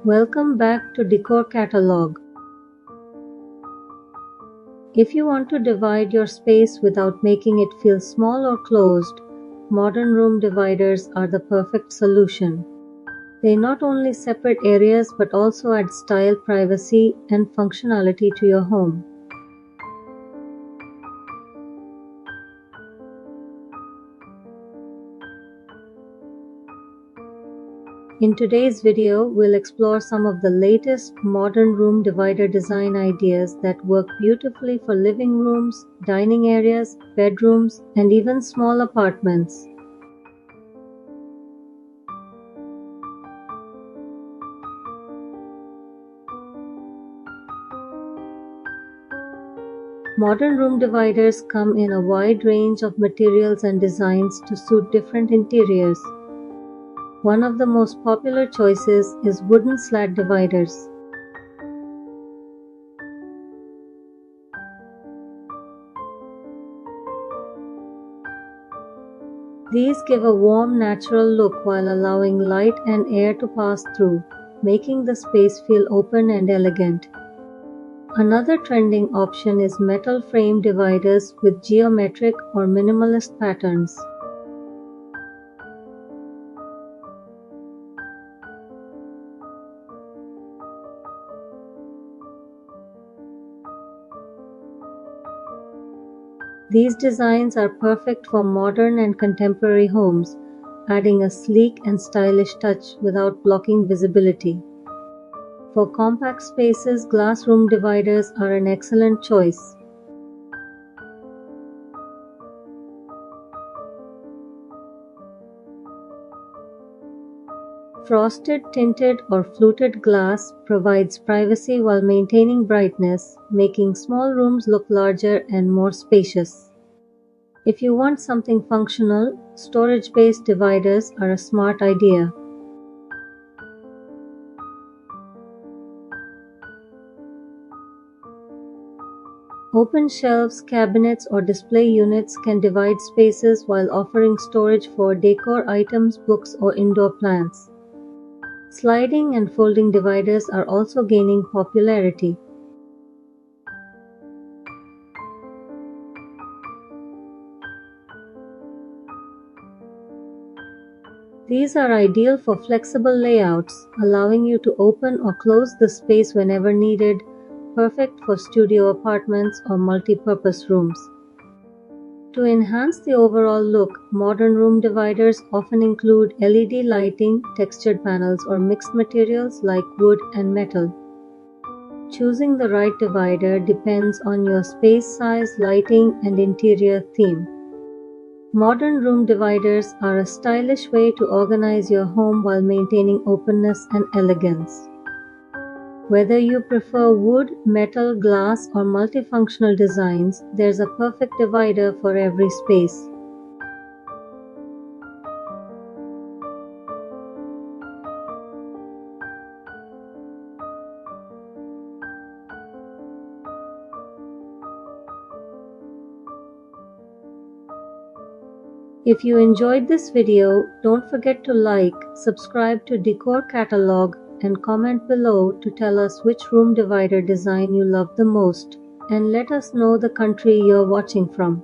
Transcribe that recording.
Welcome back to Decor Catalogue. If you want to divide your space without making it feel small or closed, modern room dividers are the perfect solution. They not only separate areas but also add style, privacy, and functionality to your home. In today's video, we'll explore some of the latest modern room divider design ideas that work beautifully for living rooms, dining areas, bedrooms, and even small apartments. Modern room dividers come in a wide range of materials and designs to suit different interiors. One of the most popular choices is wooden slat dividers. These give a warm, natural look while allowing light and air to pass through, making the space feel open and elegant. Another trending option is metal frame dividers with geometric or minimalist patterns. These designs are perfect for modern and contemporary homes, adding a sleek and stylish touch without blocking visibility. For compact spaces, glass room dividers are an excellent choice. Frosted, tinted, or fluted glass provides privacy while maintaining brightness, making small rooms look larger and more spacious. If you want something functional, storage-based dividers are a smart idea. Open shelves, cabinets, or display units can divide spaces while offering storage for decor items, books, or indoor plants. Sliding and folding dividers are also gaining popularity. These are ideal for flexible layouts, allowing you to open or close the space whenever needed, perfect for studio apartments or multi-purpose rooms. To enhance the overall look, modern room dividers often include LED lighting, textured panels, or mixed materials like wood and metal. Choosing the right divider depends on your space size, lighting, and interior theme. Modern room dividers are a stylish way to organize your home while maintaining openness and elegance. Whether you prefer wood, metal, glass, or multifunctional designs, there's a perfect divider for every space. If you enjoyed this video, don't forget to like, subscribe to Decor Catalogue, and comment below to tell us which room divider design you love the most, and let us know the country you're watching from.